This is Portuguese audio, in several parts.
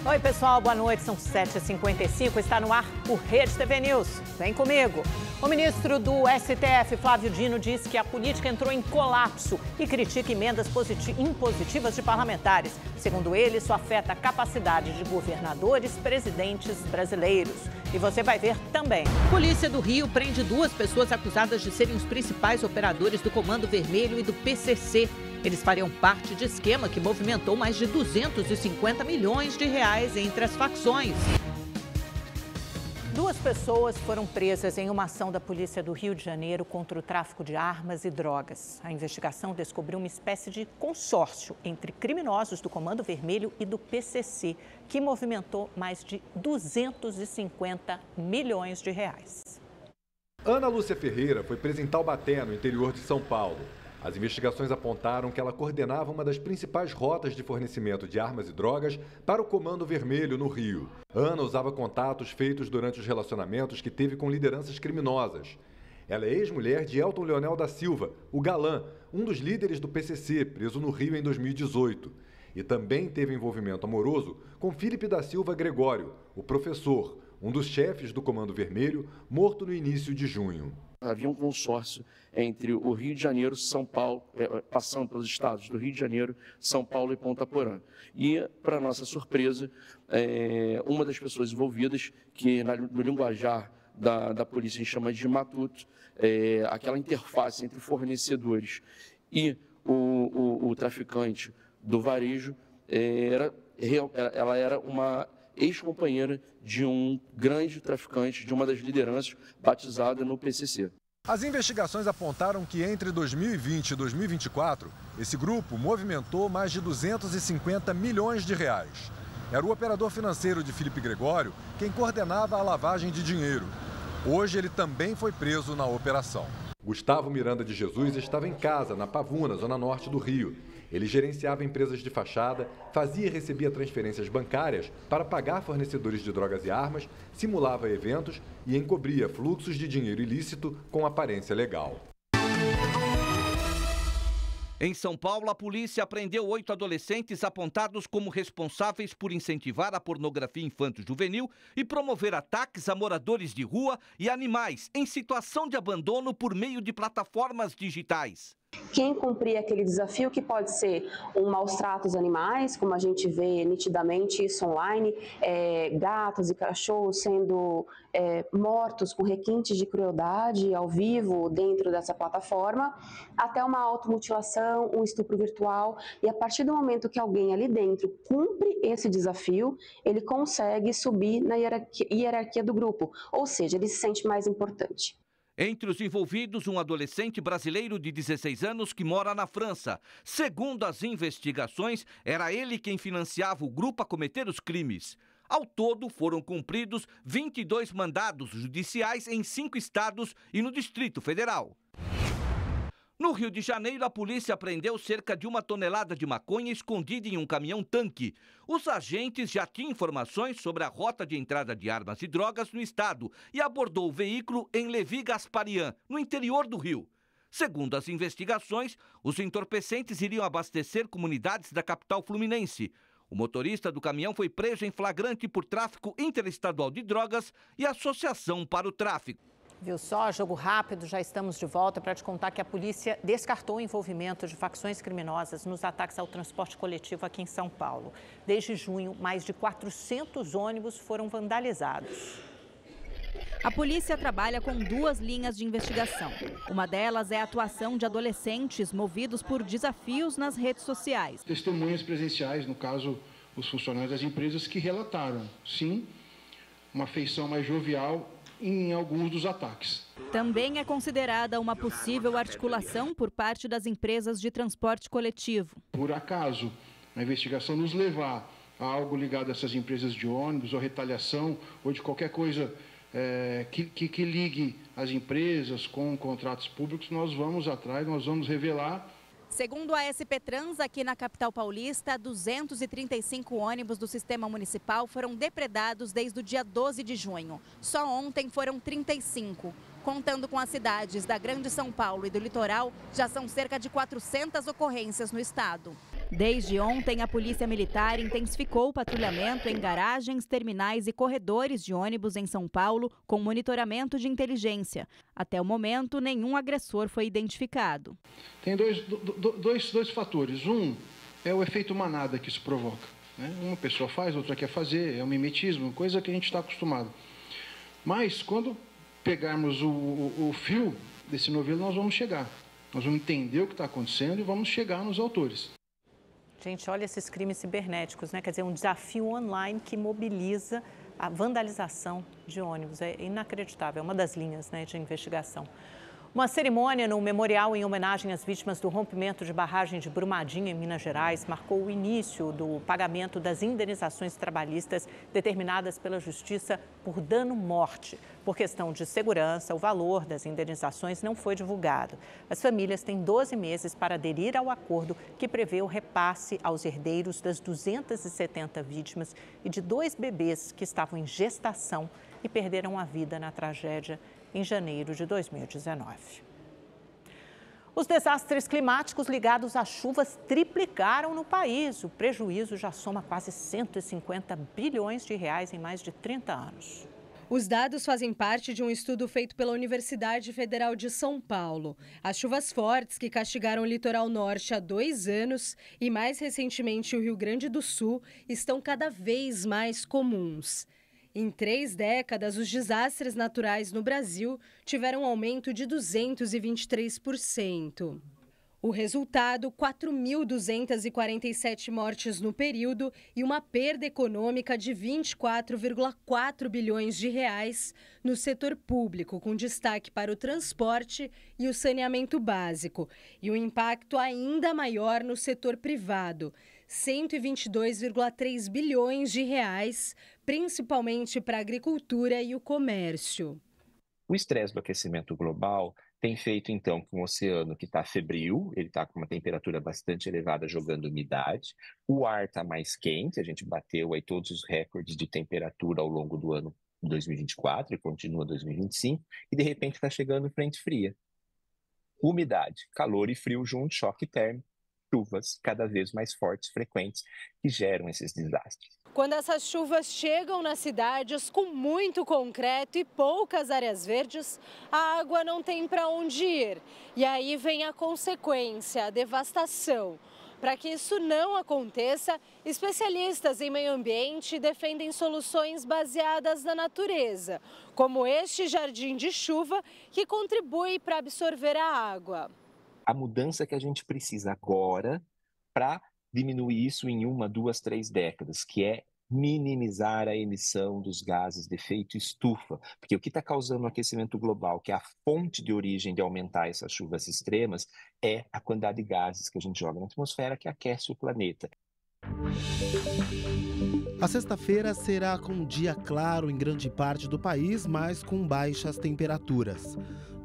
Oi, pessoal, boa noite. São 7h55, está no ar o Rede TV News. Vem comigo. O ministro do STF, Flávio Dino, diz que a política entrou em colapso e critica emendas impositivas de parlamentares. Segundo ele, isso afeta a capacidade de governadores, presidentes brasileiros. E você vai ver também. Polícia do Rio prende 2 pessoas acusadas de serem os principais operadores do Comando Vermelho e do PCC. Eles fariam parte de esquema que movimentou mais de 250 milhões de reais entre as facções. 2 pessoas foram presas em uma ação da Polícia do Rio de Janeiro contra o tráfico de armas e drogas. A investigação descobriu uma espécie de consórcio entre criminosos do Comando Vermelho e do PCC, que movimentou mais de 250 milhões de reais. Ana Lúcia Ferreira foi presa em Taubaté, no interior de São Paulo. As investigações apontaram que ela coordenava uma das principais rotas de fornecimento de armas e drogas para o Comando Vermelho no Rio. Ana usava contatos feitos durante os relacionamentos que teve com lideranças criminosas. Ela é ex-mulher de Elton Leonel da Silva, o Galã, um dos líderes do PCC, preso no Rio em 2018. E também teve envolvimento amoroso com Felipe da Silva Gregório, o professor, um dos chefes do Comando Vermelho, morto no início de junho. Havia um consórcio entre o Rio de Janeiro, São Paulo, passando pelos estados do Rio de Janeiro, São Paulo e Ponta Porã. E, para nossa surpresa, uma das pessoas envolvidas, que no linguajar da polícia a gente chama de matuto, aquela interface entre fornecedores e o traficante do varejo, ela era uma ex-companheira de um grande traficante, de uma das lideranças batizada no PCC. As investigações apontaram que entre 2020 e 2024, esse grupo movimentou mais de 250 milhões de reais. Era o operador financeiro de Felipe Gregório quem coordenava a lavagem de dinheiro. Hoje ele também foi preso na operação. Gustavo Miranda de Jesus estava em casa, na Pavuna, zona norte do Rio. Ele gerenciava empresas de fachada, fazia e recebia transferências bancárias para pagar fornecedores de drogas e armas, simulava eventos e encobria fluxos de dinheiro ilícito com aparência legal. Em São Paulo, a polícia prendeu 8 adolescentes apontados como responsáveis por incentivar a pornografia infanto-juvenil e promover ataques a moradores de rua e animais em situação de abandono por meio de plataformas digitais. Quem cumprir aquele desafio, que pode ser um maus tratos animais, como a gente vê nitidamente isso online, gatos e cachorros sendo mortos com requintes de crueldade ao vivo dentro dessa plataforma, até uma automutilação, um estupro virtual. E a partir do momento que alguém ali dentro cumpre esse desafio, ele consegue subir na hierarquia do grupo, ou seja, ele se sente mais importante. Entre os envolvidos, um adolescente brasileiro de 16 anos que mora na França. Segundo as investigações, era ele quem financiava o grupo a cometer os crimes. Ao todo, foram cumpridos 22 mandados judiciais em 5 estados e no Distrito Federal. No Rio de Janeiro, a polícia apreendeu cerca de 1 tonelada de maconha escondida em um caminhão-tanque. Os agentes já tinham informações sobre a rota de entrada de armas e drogas no estado e abordou o veículo em Levi Gasparian, no interior do Rio. Segundo as investigações, os entorpecentes iriam abastecer comunidades da capital fluminense. O motorista do caminhão foi preso em flagrante por tráfico interestadual de drogas e associação para o tráfico. Viu só? Jogo rápido, já estamos de volta para te contar que a polícia descartou o envolvimento de facções criminosas nos ataques ao transporte coletivo aqui em São Paulo. Desde junho, mais de 400 ônibus foram vandalizados. A polícia trabalha com 2 linhas de investigação. Uma delas é a atuação de adolescentes movidos por desafios nas redes sociais. Testemunhas presenciais, no caso, os funcionários das empresas, que relataram, sim, uma feição mais jovial em alguns dos ataques. Também é considerada uma possível articulação por parte das empresas de transporte coletivo. Por acaso a investigação nos levar a algo ligado a essas empresas de ônibus, ou retaliação, ou de qualquer coisa que ligue as empresas com contratos públicos, nós vamos atrás, nós vamos revelar. Segundo a SP Trans, aqui na capital paulista, 235 ônibus do sistema municipal foram depredados desde o dia 12 de junho. Só ontem foram 35. Contando com as cidades da Grande São Paulo e do litoral, já são cerca de 400 ocorrências no estado. Desde ontem, a Polícia Militar intensificou o patrulhamento em garagens, terminais e corredores de ônibus em São Paulo, com monitoramento de inteligência. Até o momento, nenhum agressor foi identificado. Tem dois fatores. Um é o efeito manada que isso provoca, né? Uma pessoa faz, outra quer fazer, é um mimetismo, coisa que a gente está acostumado. Mas, quando pegarmos o fio desse novelo, nós vamos chegar. Nós vamos entender o que está acontecendo e vamos chegar nos autores. Gente, olha esses crimes cibernéticos, né? Quer dizer, um desafio online que mobiliza a vandalização de ônibus. É inacreditável, é uma das linhas, né, de investigação. Uma cerimônia no memorial em homenagem às vítimas do rompimento de barragem de Brumadinho, em Minas Gerais, marcou o início do pagamento das indenizações trabalhistas determinadas pela Justiça por dano-morte. Por questão de segurança, o valor das indenizações não foi divulgado. As famílias têm 12 meses para aderir ao acordo que prevê o repasse aos herdeiros das 270 vítimas e de 2 bebês que estavam em gestação e perderam a vida na tragédia em janeiro de 2019. Os desastres climáticos ligados às chuvas triplicaram no país. O prejuízo já soma quase 150 bilhões de reais em mais de 30 anos. Os dados fazem parte de um estudo feito pela Universidade Federal de São Paulo. As chuvas fortes que castigaram o litoral norte há 2 anos e mais recentemente o Rio Grande do Sul estão cada vez mais comuns. Em 3 décadas, os desastres naturais no Brasil tiveram um aumento de 223%. O resultado, 4.247 mortes no período e uma perda econômica de 24,4 bilhões de reais no setor público, com destaque para o transporte e o saneamento básico. E um impacto ainda maior no setor privado, 122,3 bilhões de reais, principalmente para a agricultura e o comércio. O estresse do aquecimento global tem feito, então, que um oceano que está febril, ele está com uma temperatura bastante elevada, jogando umidade, o ar está mais quente, a gente bateu aí todos os recordes de temperatura ao longo do ano 2024 e continua 2025, e de repente está chegando frente fria. Umidade, calor e frio junto, choque térmico, chuvas cada vez mais fortes, frequentes, que geram esses desastres. Quando essas chuvas chegam nas cidades com muito concreto e poucas áreas verdes, a água não tem para onde ir. E aí vem a consequência, a devastação. Para que isso não aconteça, especialistas em meio ambiente defendem soluções baseadas na natureza, como este jardim de chuva que contribui para absorver a água. A mudança que a gente precisa agora para diminuir isso em 1, 2, 3 décadas, que é minimizar a emissão dos gases de efeito estufa, porque o que está causando o aquecimento global, que é a fonte de origem de aumentar essas chuvas extremas, é a quantidade de gases que a gente joga na atmosfera que aquece o planeta. A sexta-feira será com um dia claro em grande parte do país, mas com baixas temperaturas.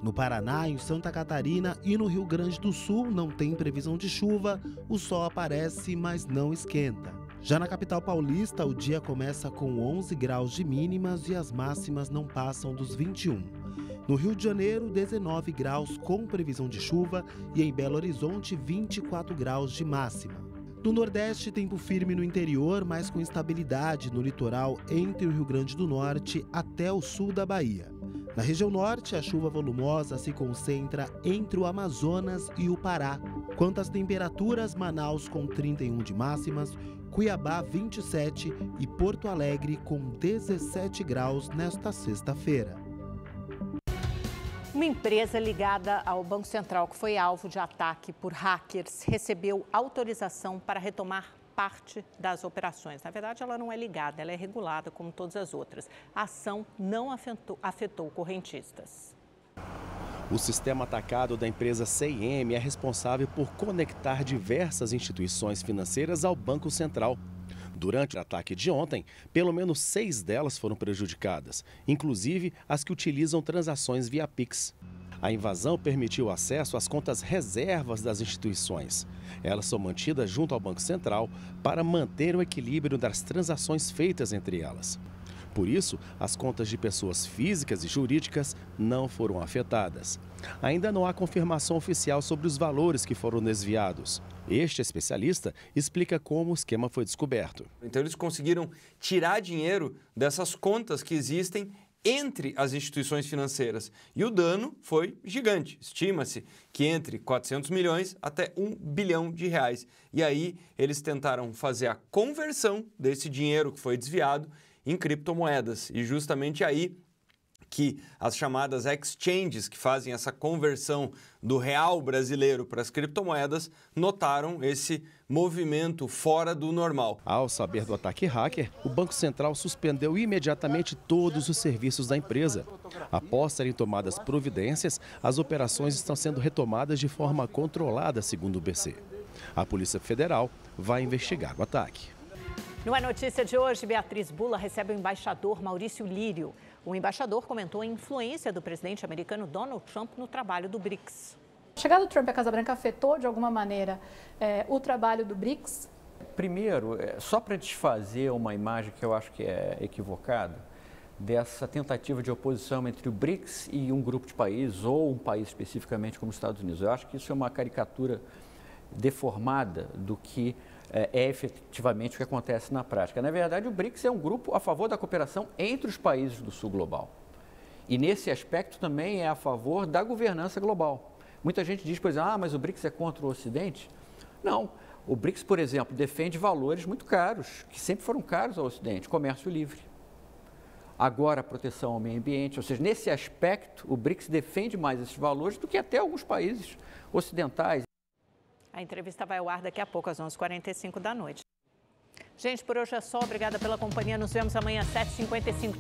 No Paraná, em Santa Catarina e no Rio Grande do Sul não tem previsão de chuva, o sol aparece, mas não esquenta. Já na capital paulista, o dia começa com 11 graus de mínimas e as máximas não passam dos 21. No Rio de Janeiro, 19 graus com previsão de chuva e em Belo Horizonte, 24 graus de máxima. No Nordeste, tempo firme no interior, mas com instabilidade no litoral entre o Rio Grande do Norte até o sul da Bahia. Na região norte, a chuva volumosa se concentra entre o Amazonas e o Pará. Quanto às temperaturas, Manaus com 31 de máximas, Cuiabá 27 e Porto Alegre com 17 graus nesta sexta-feira. Uma empresa ligada ao Banco Central que foi alvo de ataque por hackers recebeu autorização para retomar parte das operações. Na verdade, ela não é ligada, ela é regulada como todas as outras. A ação não afetou correntistas. O sistema atacado da empresa CIM é responsável por conectar diversas instituições financeiras ao Banco Central. Durante o ataque de ontem, pelo menos 6 delas foram prejudicadas, inclusive as que utilizam transações via Pix. A invasão permitiu acesso às contas reservas das instituições. Elas são mantidas junto ao Banco Central para manter o equilíbrio das transações feitas entre elas. Por isso, as contas de pessoas físicas e jurídicas não foram afetadas. Ainda não há confirmação oficial sobre os valores que foram desviados. Este especialista explica como o esquema foi descoberto. Então, eles conseguiram tirar dinheiro dessas contas que existem entre as instituições financeiras. E o dano foi gigante. Estima-se que entre 400 milhões até 1 bilhão de reais. E aí eles tentaram fazer a conversão desse dinheiro que foi desviado em criptomoedas. E justamente aí que as chamadas exchanges, que fazem essa conversão do real brasileiro para as criptomoedas, notaram esse movimento fora do normal. Ao saber do ataque hacker, o Banco Central suspendeu imediatamente todos os serviços da empresa. Após serem tomadas providências, as operações estão sendo retomadas de forma controlada, segundo o BC. A Polícia Federal vai investigar o ataque. No É Notícia de hoje, Beatriz Bula recebe o embaixador Maurício Lírio. O embaixador comentou a influência do presidente americano Donald Trump no trabalho do BRICS. A chegada do Trump à Casa Branca afetou, de alguma maneira, o trabalho do BRICS? Primeiro, só para desfazer uma imagem que eu acho que é equivocada, dessa tentativa de oposição entre o BRICS e um grupo de países, ou um país especificamente como os Estados Unidos. Eu acho que isso é uma caricatura deformada do que é efetivamente o que acontece na prática. Na verdade, o BRICS é um grupo a favor da cooperação entre os países do sul global. E nesse aspecto também é a favor da governança global. Muita gente diz, por exemplo, mas o BRICS é contra o Ocidente. Não. O BRICS, por exemplo, defende valores muito caros, que sempre foram caros ao Ocidente. Comércio livre. Agora, a proteção ao meio ambiente. Ou seja, nesse aspecto, o BRICS defende mais esses valores do que até alguns países ocidentais. A entrevista vai ao ar daqui a pouco, às 11h45 da noite. Gente, por hoje é só. Obrigada pela companhia. Nos vemos amanhã às 7h55.